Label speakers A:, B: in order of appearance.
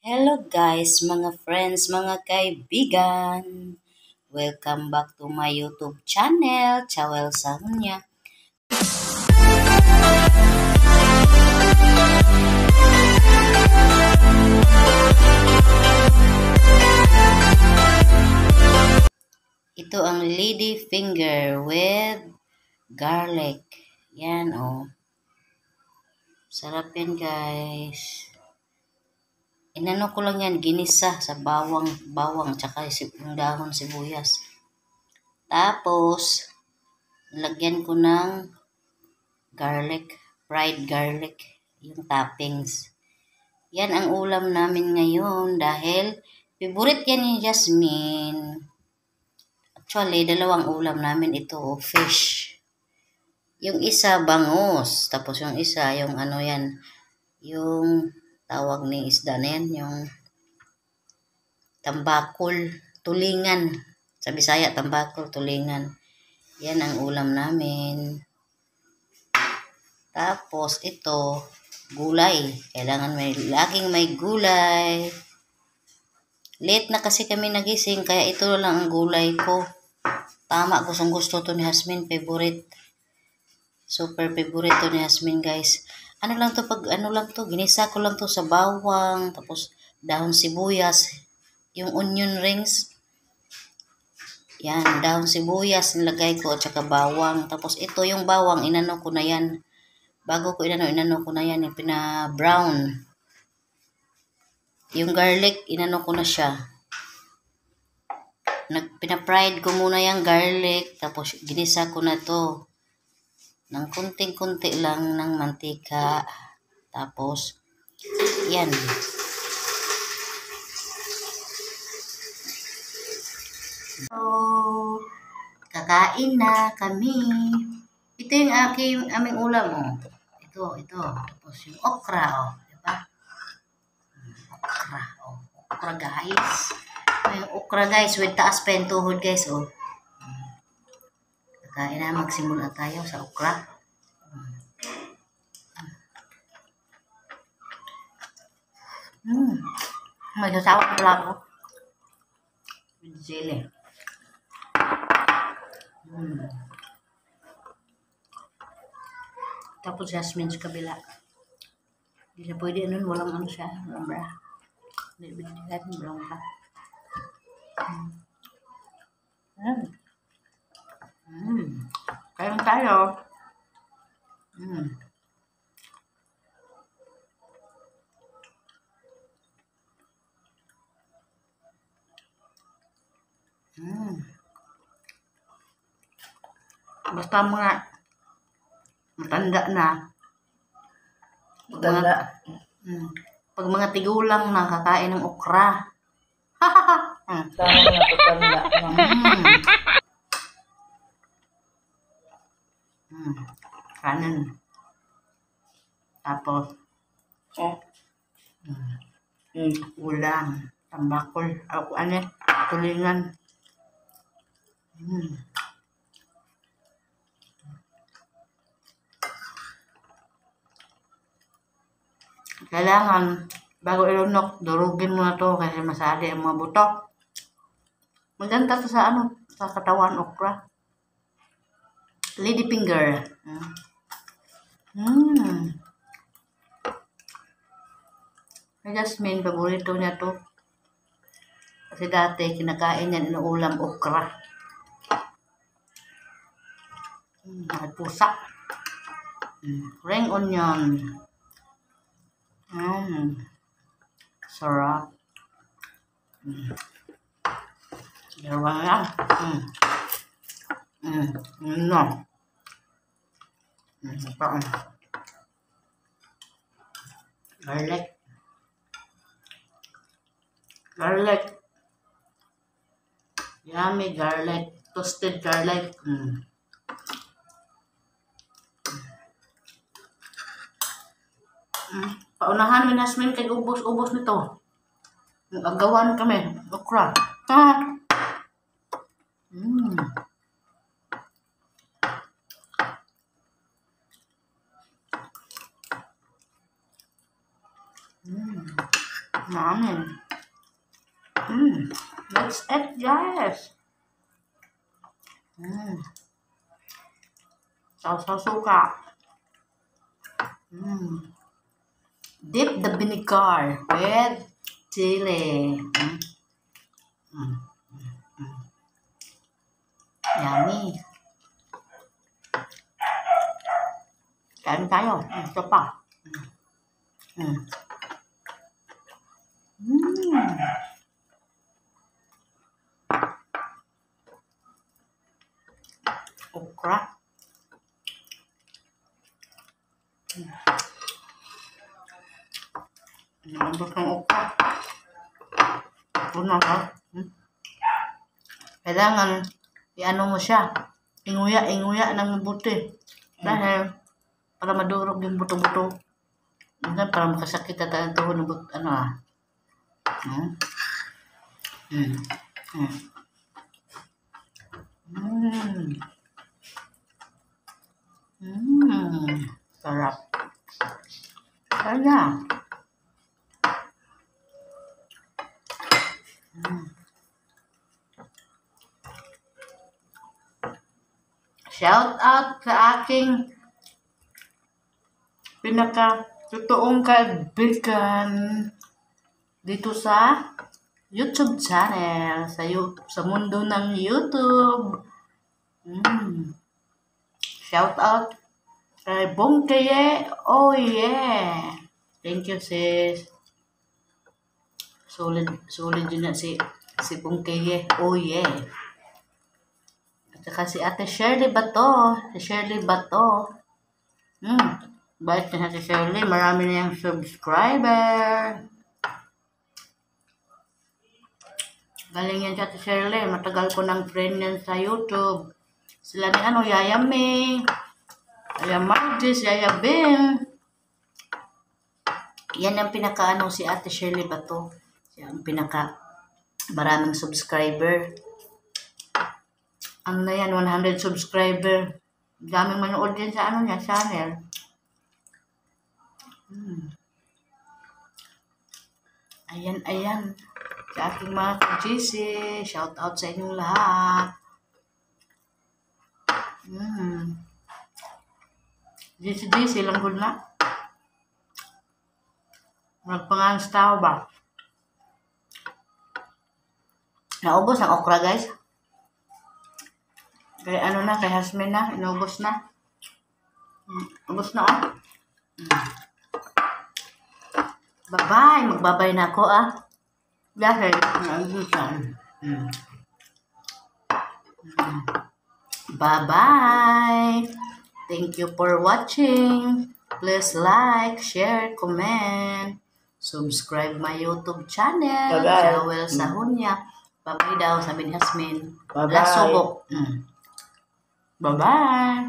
A: Hello guys, mga friends, mga kaibigan. Welcome back to my YouTube channel, Chawel Samunya. Ito ang lady finger with garlic. Yan oh. Sarap yan guys. Inano ko lang yan, ginisa sa bawang, tsaka yung dahon sibuyas. Tapos, lagyan ko ng garlic, fried garlic, yung toppings. Yan ang ulam namin ngayon dahil favorite yan ni Jasmine. Actually, dalawang ulam namin ito, fish. Yung isa, bangus. Tapos yung isa, yung ano yan, yung tawag ni isda na yan, yung tambakol, tulingan. Sa Bisaya, tambakol, tulingan. Yan ang ulam namin. Tapos ito, gulay. Kailangan laging may gulay. Late na kasi kami nagising, kaya ito lang ang gulay ko. Tama, gustong gusto to ni Hasmin, favorite. Super favorite to ni Hasmin, guys. Ano lang to, ginisa ko lang to sa bawang, tapos dahon sibuyas, yung onion rings. Yan, dahon sibuyas nilagay ko at saka bawang. Tapos ito yung bawang, inano ko na yan. Bago ko inano ko na yan, yung pina-brown. Yung garlic, inano ko na siya. Pina-fried ko muna yung garlic, tapos ginisa ko na to ng kunting-kunti lang ng mantika. Tapos, yan. So, kakain na kami. Ito yung aming ulam, oh. Ito. Tapos yung okra, oh. Diba? Okra, guys. Yung okra, guys, with taas pa yung tuhod, guys, oh. Kakain na, magsimula tayo sa okra. May sasawa pala ako. With chili. Tapos Jasmine sa kabila. Hindi na pwede nun, walang ano siya, walang bra. Hindi binigyan, walang bra. Kaya tayo. Basta mga matanda na. Pag mga tigulang na kakain ng okra.
B: Tama na patanda na.
A: Kanin. Tapos, ulam, tambakol, tulingan. Kailangan, bago ilunok, durugin mo na to kasi masali ang mga buto. Maganda to sa sa katawan, okra. Lady finger. Jasmine, paborito niya to. Kasi dati, kinakain niya inuulam okra. Pusa. Ring onion. Sarap. Dalawa na lang. Garlic. Yummy garlic. Toasted garlic. Paunahan ni Jasmine kay ubos-ubos nito. Agawan kami. Okra.
B: namin. Let's eat, guys. Sausaw suka. Dip the vinegar with chili. Yummy. Kain tayo. Ito pa. Okra. Nabot ng okra. Puno ka. Kailangan i-ano mo siya. Inguya ng mabuti. Dahil para madurog yung buto-buto. Minsan para makasakit at ang tuhod ng buto. Ano ah. Sarap. Kaya. Shout out sa aking pinaka-totoong kaibigan dito sa YouTube channel, sa mundo ng YouTube. Shout out kay Bongkeye. Oh yeah. Thank you sis. Solid din na si Bongkeye. Oh yeah. At saka si Ate Shirley Bato. Bait na si Shirley. Marami na yung subscriber. Galing yan si Ate Shirley. Matagal ko ng friend yan sa YouTube. Sila ni Yaya May, Yaya Margis, Yaya Bing. Yan ang pinaka si Ate Shirley Bato. Siya ang pinaka maraming subscriber. Ano na yan, 100 subscriber. Daming manood din sa niya, channel. Ayan. Sa aking mga ka-GC, shout out sa inyong lahat. GC lang good na. Magpangalas tao ba? Naubos ang okra guys. Kaya kay Hasmin na, inubos na. Ubos na Bye-bye, magbabay na ako Dahil, naubusan. Bye-bye. Thank you for watching. Please like, share, comment. Subscribe my YouTube channel. Joel Sahunya. Bye-bye daw, sabi ni Hasmin. Bye-bye.
A: Last subok. Bye-bye.